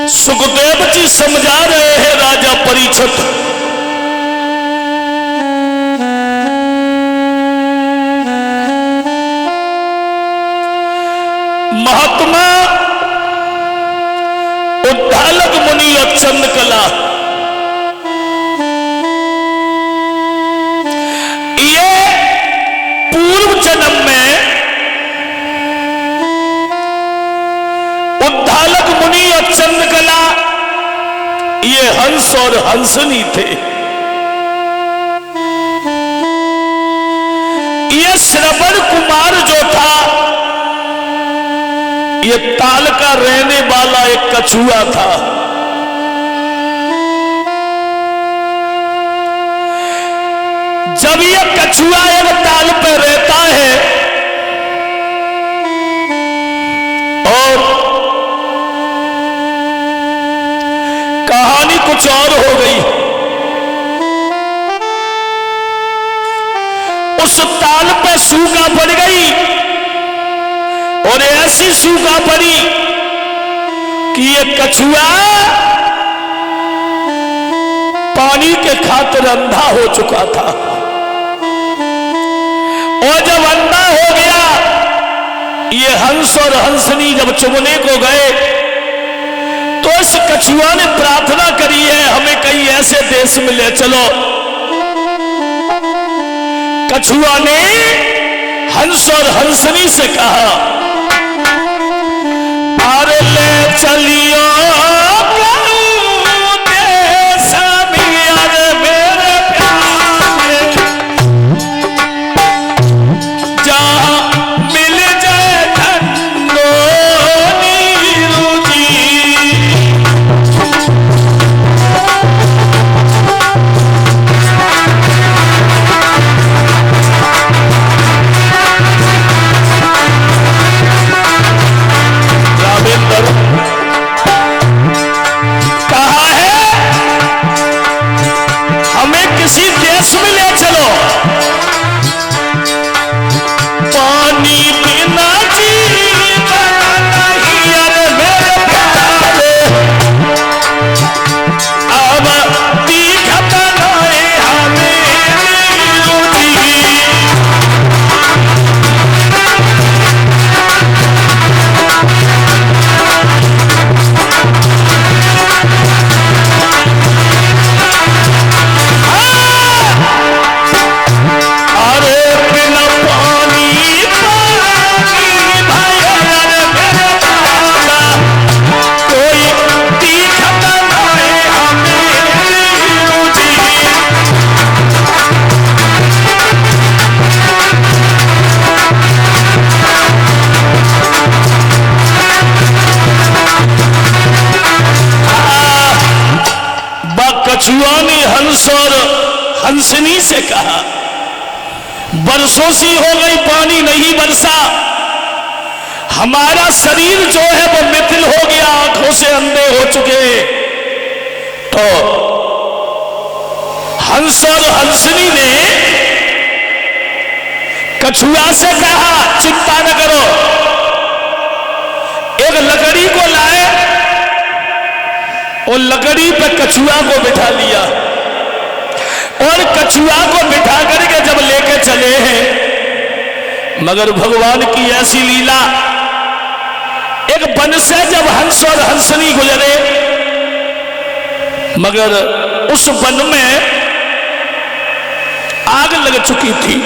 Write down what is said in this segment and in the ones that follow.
सुखदेव जी समझा रहे हैं राजा परीक्षित, महात्मा उद्दालक मुनि और चंद्रकला ये पूर्व जन्म में उद्दालक मुनि और चंद्रकला ये हंस और हंसनी थे। ये श्रवण कुमार जो था ये ताल का रहने वाला एक कछुआ था। जब ये कछुआ एक ताल पर रहता है और कहानी कुछ और हो गई। उस ताल पे सूखा पड़ गई और ऐसी सूखा पड़ी कि ये कछुआ पानी के खातिर अंधा हो चुका था। और जब अंधा हो गया, ये हंस और हंसनी जब चुगने को गए तो इस कछुआ ने प्रार्थना करी है हमें कहीं ऐसे देश में ले चलो। कछुआ ने हंस और हंसनी से कहा अरे ले चलियो कछुआ ने हंस और हंसनी से कहा बरसों सी हो गई पानी नहीं बरसा, हमारा शरीर जो है वो मिथिल हो गया, आंखों से अंधे हो चुके। तो हंस और हंसनी ने कछुआ से कहा चिंता न करो, एक लकड़ी को लाए और लकड़ी पे कछुआ को बिठा लिया और कछुआ को बिठा करके जब लेके चले हैं, मगर भगवान की ऐसी लीला, एक वन से जब हंस और हंसनी गुजरे, मगर उस वन में आग लग चुकी थी।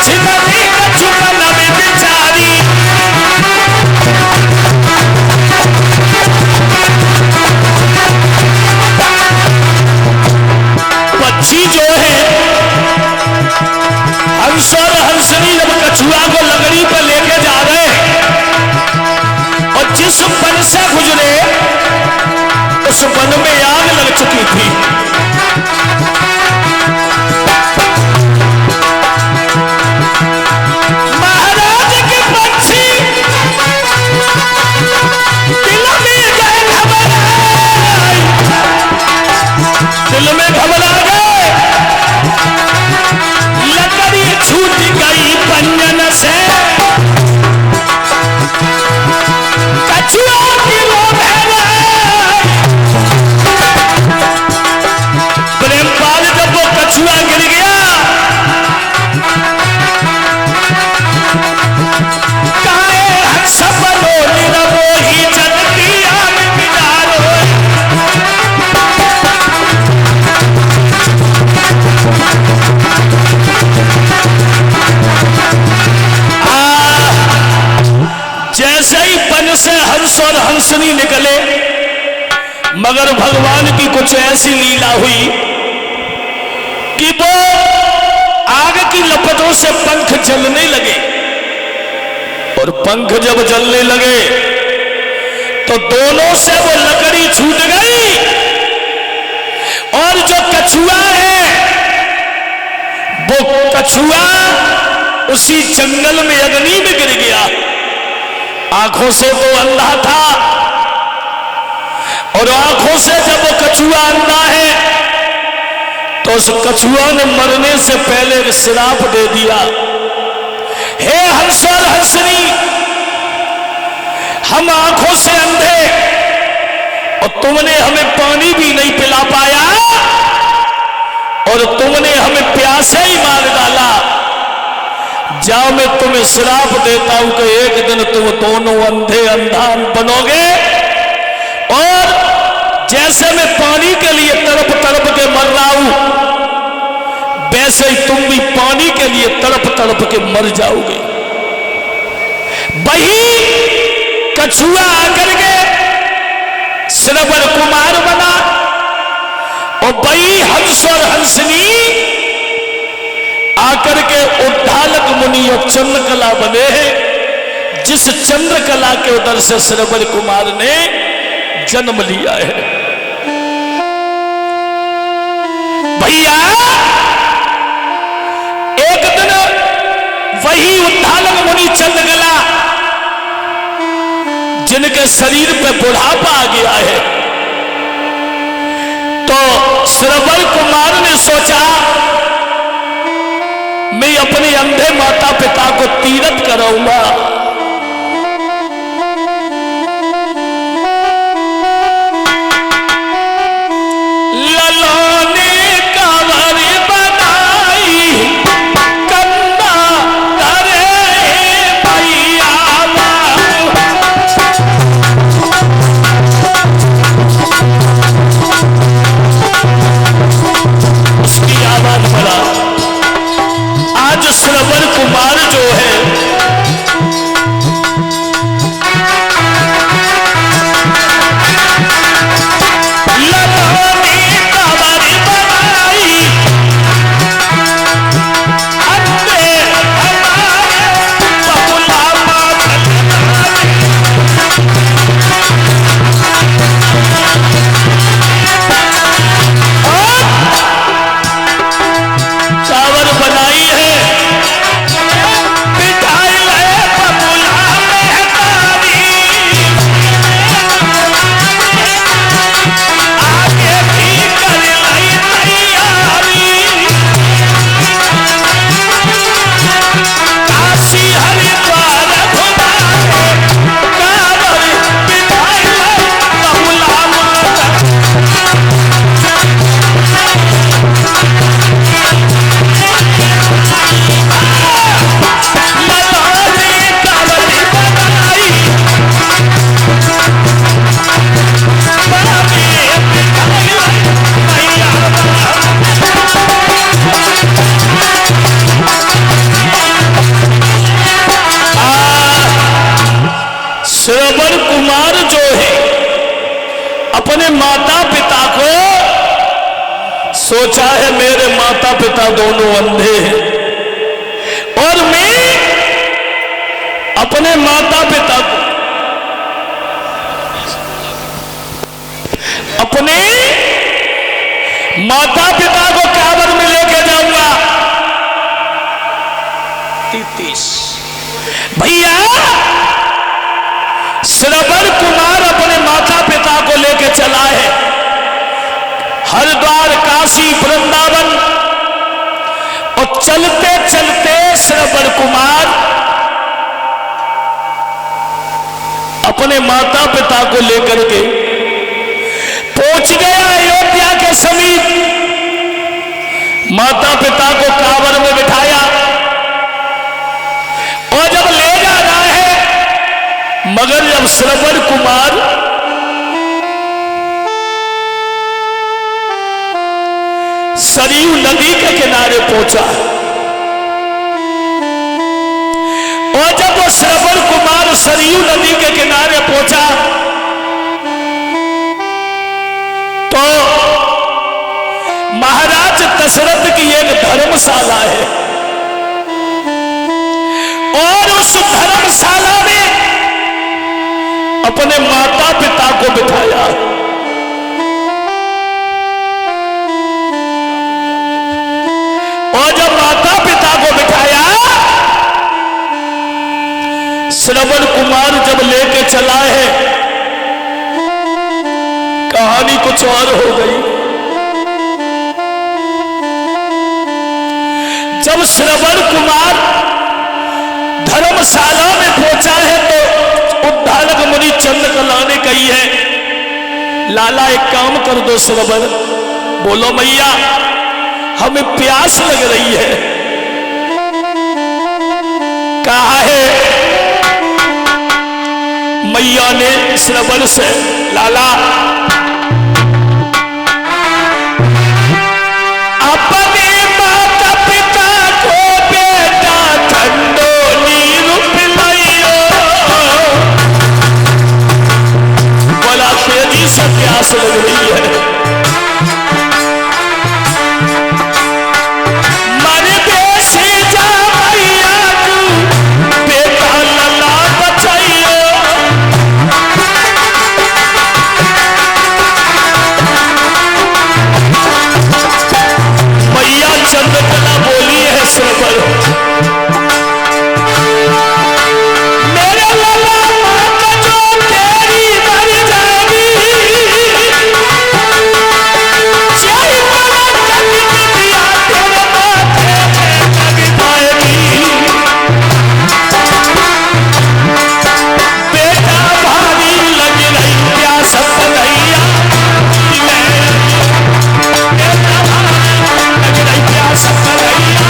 पश्चिम उस वन में आग लग चुकी थी। महाराज के पंछी दिल में गए घबराए, दिल में घबरा गए, लकड़ी छूट गई पंजन से, कछुआ की रोग है। प्रेमपाल जब वो कछुआ गिर गया, काहे हंस बनो निरवो ही जलती आग बिजारो। जैसे ही वन से हंस और हंसनी निकले, मगर भगवान की कुछ ऐसी लीला हुई कि वो आग की लपटों से पंख जलने लगे, और पंख जब जलने लगे तो दोनों से वो लकड़ी छूट गई, और जो कछुआ है वो कछुआ उसी जंगल में अग्नि में गिर गया। आंखों से तो अंधा था, और आंखों से जब वो कछुआ अंधा है तो उस कछुआ ने मरने से पहले श्राप दे दिया, हे हंस और हंसनी, हम आंखों से अंधे और तुमने हमें पानी भी नहीं पिला पाया, और तुमने हमें प्यासे ही मार डाला। जाओ मैं तुम्हें श्राप देता हूं कि एक दिन तुम दोनों अंधे अंधान बनोगे, और जैसे मैं पानी के लिए तड़प तड़प के मर रहा हूं, वैसे ही तुम भी पानी के लिए तड़प तड़प के मर जाओगे। वही कछुआ आकर के श्रवण कुमार बना, और वही हंस और हंसनी आकर के उद्धालक मुनि और चंद्रकला बने हैं, जिस चंद्रकला के उधर से श्रवण कुमार ने जन्म लिया है। भैया एक दिन वही उद्धालक मुनि चंद्रकला, जिनके शरीर पे बुढ़ापा आ गया है, तो श्रवण कुमार ने सोचा मैं अपने अंधे माता पिता को तीरथ कराऊंगा। ललोने कांवर बनाई कन्ना करे भैया, उसकी आवाज बड़ा। आज श्रवण कुमार जो है ललोनी कांवर बनाई, अंधे हमारे बहुला बादल कांवर बनाई है, श्रवण कुमार जो है अपने माता पिता को सोचा है मेरे माता पिता दोनों अंधे हैं और मैं अपने माता पिता को माता पिता को कांवर में लेके जाऊंगा। 33 भैया श्रवण कुमार अपने माता पिता को लेके चला है हरिद्वार, काशी, वृंदावन, और चलते चलते श्रवण कुमार अपने माता पिता को लेकर के पहुंच गया अयोध्या के समीप। माता पिता को कांवर में बिठाया और जब ले जा रहा है, मगर जब श्रवण कुमार सरयू नदी के किनारे पहुंचा, और जब वो श्रवण कुमार सरयू नदी के किनारे पहुंचा तो महाराज दशरथ की एक धर्मशाला है, और उस धर्मशाला में अपने माता पिता को बिठाया। और जब माता पिता को बिठाया, श्रवण कुमार जब लेके चला है, कहानी कुछ और हो गई। जब श्रवण कुमार धर्मशाला में पहुंचा है तो उद्धालक मुनि चंद्रकला ने कही है, लाला एक काम कर दो श्रवण। बोलो मैया हमें प्यास लग रही है। कहा है मैया ने श्रवण से, लाला अपने माता पिता को बेटा ठंडो नीर पिलाइयो। बड़ा तेजी से प्यास लग रही है। चंद्रकला बोली है श्रवण, मेरे लाला माता जो तेरी मर जाएगी, जय माला कभी दिया तेरे माथे में कभी पाएगी। बेटा भारी लग रही प्यास कन्हैया, बेटा भारी लग रही प्यास कन्हैया।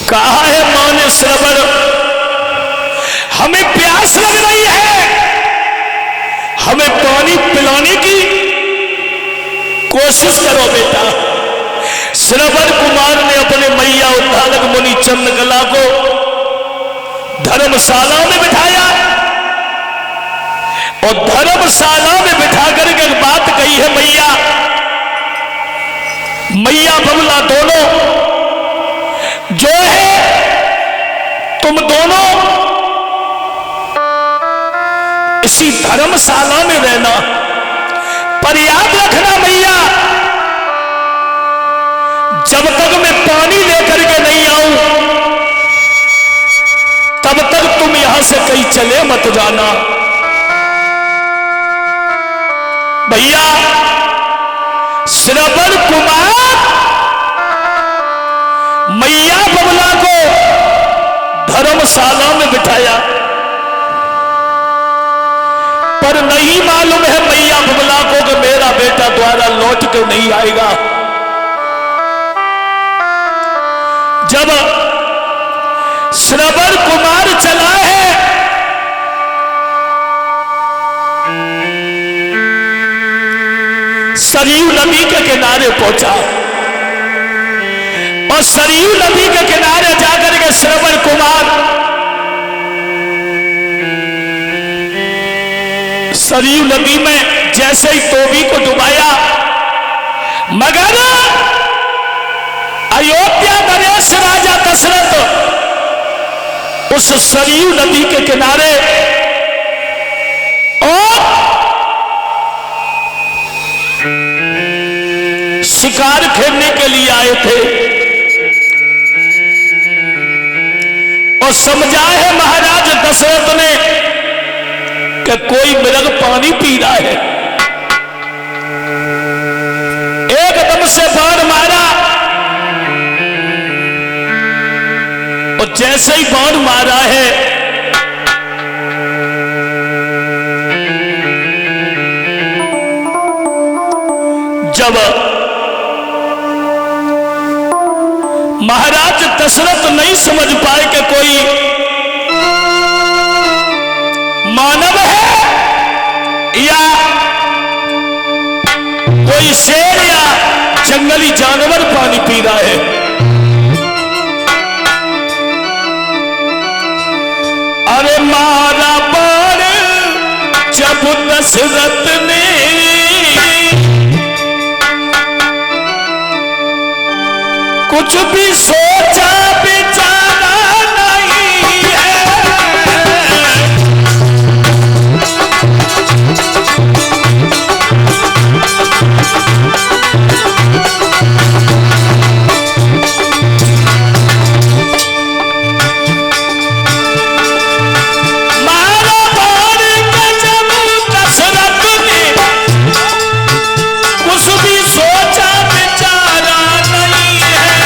कहा है मां ने श्रवण, हमें प्यास लग रही है, हमें पानी पिलाने की कोशिश करो बेटा। श्रवण कुमार ने अपने मैया उद्धालक मुनि चंद्रकला को धर्मशाला में बिठाया, और धर्मशाला में बिठा करके एक बात कही है, मैया बबला दोनों जो है तुम दोनों इसी धर्मशाला में रहना, पर याद रखना मैया जब तक मैं पानी लेकर के नहीं आऊं तब तक तुम यहां से कहीं चले मत जाना। भैया श्रवण कुमार मैया बबला को धर्मशाला में बिठाया, पर नहीं मालूम है मैया बबला को कि मेरा बेटा द्वारा लौट के नहीं आएगा। जब श्रवण कुमार चला है सरयू नदी के किनारे पहुंचा, और सरयू नदी के किनारे जाकर के श्रवण कुमार सरयू नदी में जैसे ही तोबी को डुबाया, मगर अयोध्या नरेश राजा दशरथ उस सरयू नदी के किनारे और शिकार खेलने के लिए आए थे और समझा है महाराज दशरथ ने कि कोई मृग पानी पी रहा है। एकदम से बाण मारा और जैसे ही बाण मारा है जब महाराज दशरथ नहीं समझ पाए कि कोई मानव है या कोई शेर या जंगली जानवर पानी पी रहा है, अरे मारा बाण जब दशरथ ने कुछ भी सोचा बेचारा नहीं है, मारा बाण जब दशरथ ने कुछ भी सोचा बेचारा नहीं है,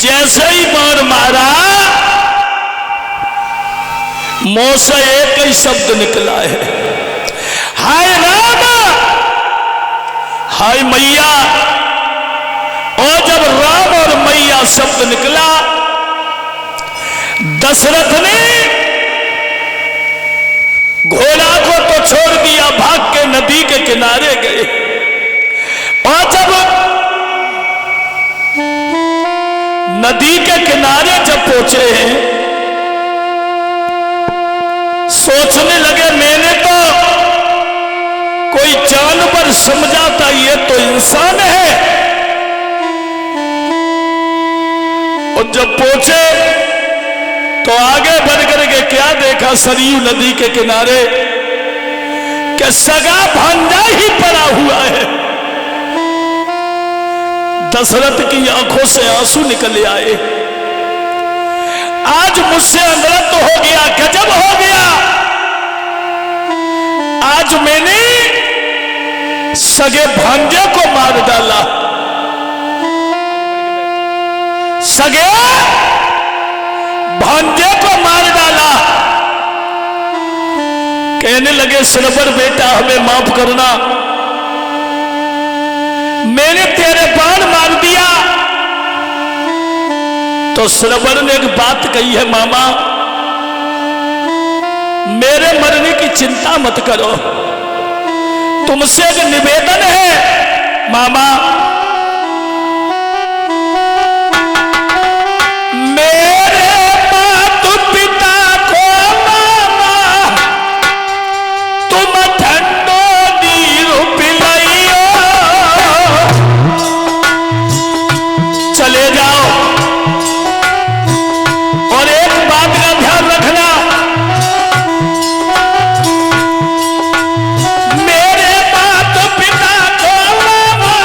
जैसे ही बाण मारा मुंह से एक ही शब्द निकला है, हाय राम, हाय मैया। और जब राम और मैया शब्द निकला, दशरथ ने घोड़ा को तो छोड़ दिया, भाग के नदी के किनारे गए और जब नदी के किनारे जब पहुंचे हैं, सोचने लगे मैंने तो कोई जानवर समझा था, ये तो इंसान है। और जब पहुंचे तो आगे बढ़ करके क्या देखा, सरयू नदी के किनारे कि सगा भांजा ही पड़ा हुआ है। दशरथ की आंखों से आंसू निकल आए, आज मुझसे अनर्थ हो गया, गजब हो गया। आज मैंने सगे भांजे को मार डाला, सगे भांजे को मार डाला। कहने लगे श्रवण बेटा हमें माफ करना, मैंने तेरे बाण मार दिया। तो श्रवण ने एक बात कही है, मामा मेरे मरने की चिंता मत करो, तुमसे एक निवेदन है मामा, मेरे माता पिता को मामा तुम ठंडो नीर पिलाइयो, चले जाओ। और एक बात का ध्यान रखना, मेरे माता पिता को मामा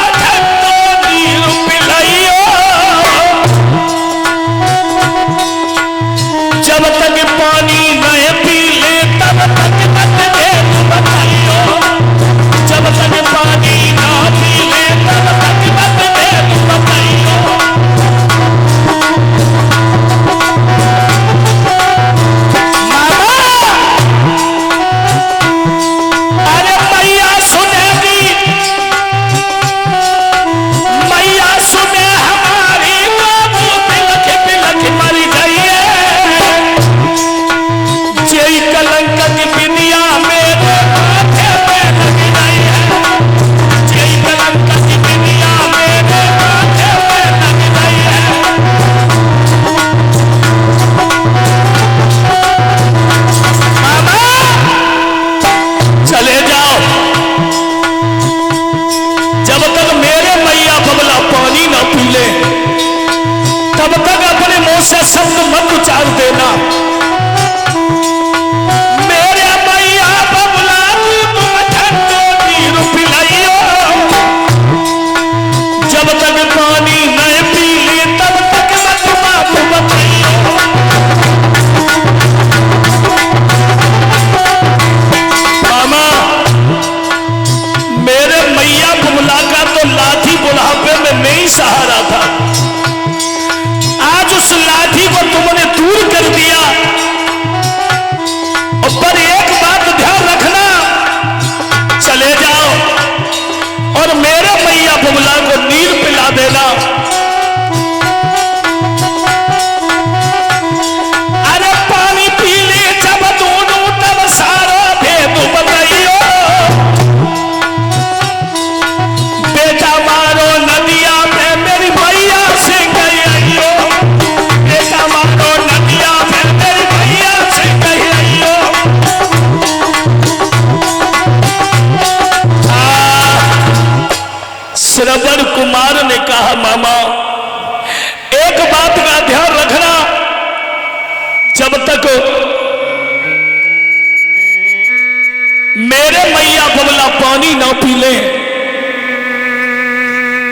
कॉपी लें,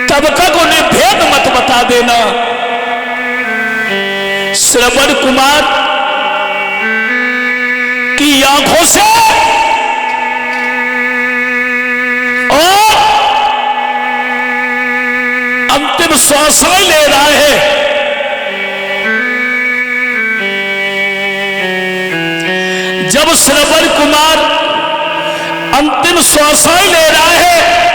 तब तक उन्हें भेद मत बता देना। श्रवण कुमार की आंखों से और अंतिम श्वासें ले रहा है। जब श्रवण कुमार अंतिम श्वासें ले रहा है